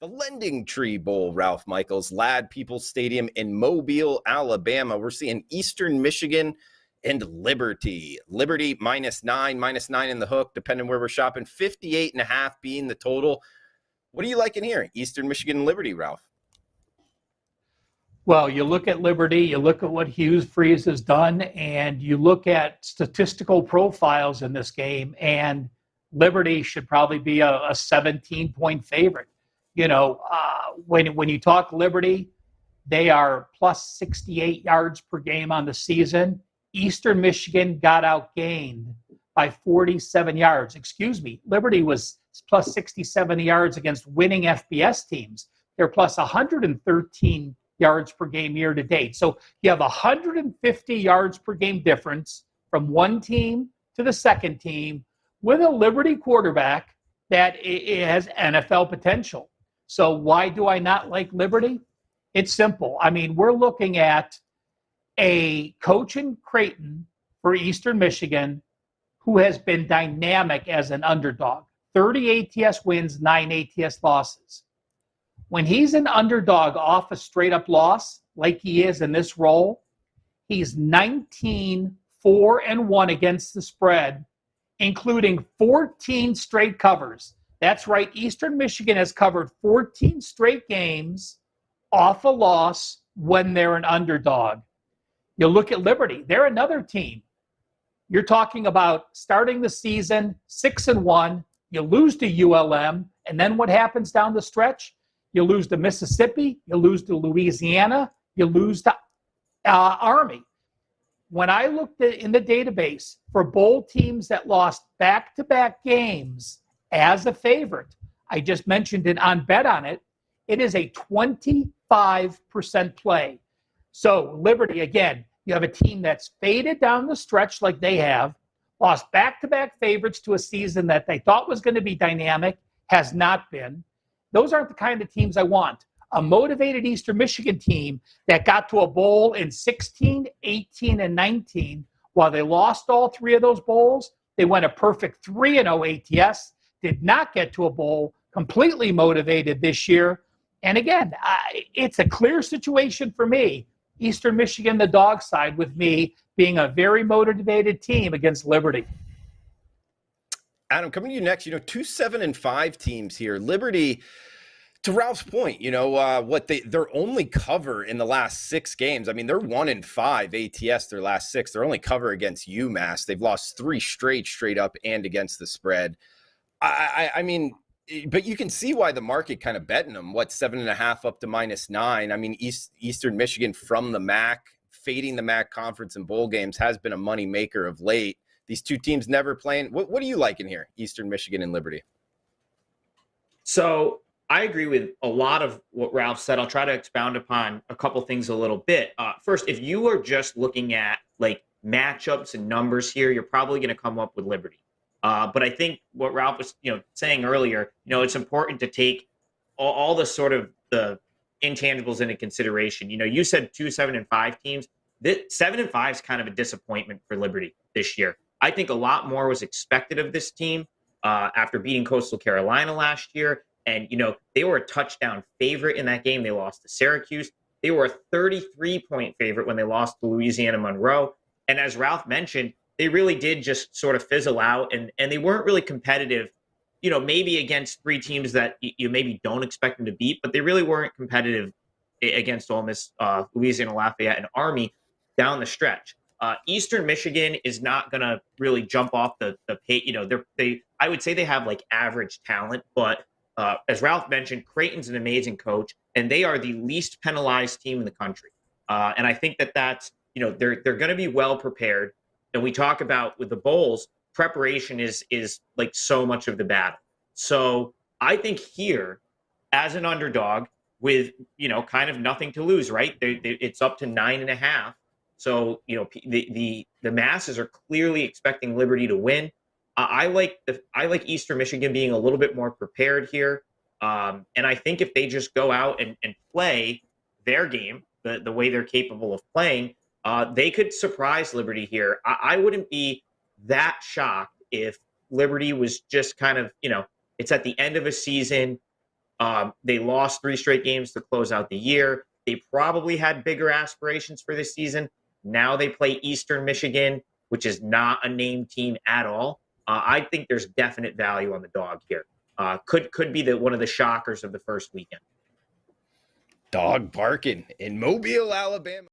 The LendingTree Bowl, Ralph Michaels, Ladd-Peeble Stadium in Mobile, Alabama. We're seeing Eastern Michigan and Liberty. Liberty -9 in the hook, depending where we're shopping. 58.5 being the total. What do you like in here? Eastern Michigan and Liberty, Ralph. Well, you look at Liberty, you look at what Hughes Freeze has done, and you look at statistical profiles in this game, and Liberty should probably be a 17-point favorite. You know, when you talk Liberty, they are plus 68 yards per game on the season. Eastern Michigan got outgained by 47 yards. Excuse me, Liberty was plus 67 yards against winning FBS teams. They're plus 113 yards per game year to date. So you have 150 yards per game difference from one team to the second team with a Liberty quarterback that has NFL potential. So why do I not like Liberty? It's simple. I mean, we're looking at a coach in Creighton for Eastern Michigan who has been dynamic as an underdog. 30 ATS wins, 9 ATS losses. When he's an underdog off a straight-up loss, like he is in this role, he's 19-4-1 against the spread, including 14 straight covers. That's right. Eastern Michigan has covered 14 straight games off a loss when they're an underdog. You look at Liberty. They're another team. You're talking about starting the season 6-1. You lose to ULM. And then what happens down the stretch? You lose to Mississippi. You lose to Louisiana. You lose to Army. When I looked in the database for bowl teams that lost back-to-back games as a favorite, I just mentioned it on Bet On It, it is a 25% play. So Liberty, again, you have a team that's faded down the stretch like they have, lost back-to-back favorites to a season that they thought was going to be dynamic, has not been. Those aren't the kind of teams I want. A motivated Eastern Michigan team that got to a bowl in 16, 18, and 19. While they lost all three of those bowls, they went a perfect 3-0 ATS, did not get to a bowl, completely motivated this year. And again, it's a clear situation for me. Eastern Michigan, the dog side, with me being a very motivated team against Liberty. Adam, coming to you next, 2 7-5 teams here. Liberty, to Ralph's point, their only cover in the last 6 games. I mean, they're 1-5 ATS their last 6. Their only cover against UMass. They've lost 3 straight up and against the spread. I mean, but you can see why the market kind of betting them. 7.5 up to -9. I mean, Eastern Michigan from the MAC, fading the MAC conference and bowl games has been a money maker of late. These two teams never playing. What do you like in here, Eastern Michigan and Liberty? So I agree with a lot of what Ralph said. I'll try to expound upon a couple things a little bit. First, if you are just looking at like matchups and numbers here, you're probably going to come up with Liberty. But I think what Ralph was saying earlier, it's important to take all the sort of the intangibles into consideration. You said 2 7-5 teams. 7-5 is kind of a disappointment for Liberty this year. I think a lot more was expected of this team after beating Coastal Carolina last year. And, they were a touchdown favorite in that game. They lost to Syracuse. They were a 33-point favorite when they lost to Louisiana Monroe. And as Ralph mentioned, they really did just sort of fizzle out, and they weren't really competitive, maybe against 3 teams that you maybe don't expect them to beat, but they really weren't competitive against Ole Miss, Louisiana Lafayette, and Army down the stretch. Eastern Michigan is not going to really jump off the page. I would say they have like average talent, but as Ralph mentioned, Creighton's an amazing coach, and they are the least penalized team in the country. And I think that's, they're going to be well prepared. And we talk about with the bowls, preparation is like so much of the battle. So I think here, as an underdog with, kind of nothing to lose, right? It's up to 9.5. So, the masses are clearly expecting Liberty to win. I like Eastern Michigan being a little bit more prepared here. And I think if they just go out and play their game, the way they're capable of playing, they could surprise Liberty here. I wouldn't be that shocked if Liberty was just kind of, it's at the end of a season. They lost 3 straight games to close out the year. They probably had bigger aspirations for this season. Now they play Eastern Michigan, which is not a named team at all. I think there's definite value on the dog here. Could be one of the shockers of the first weekend. Dog barking in Mobile, Alabama.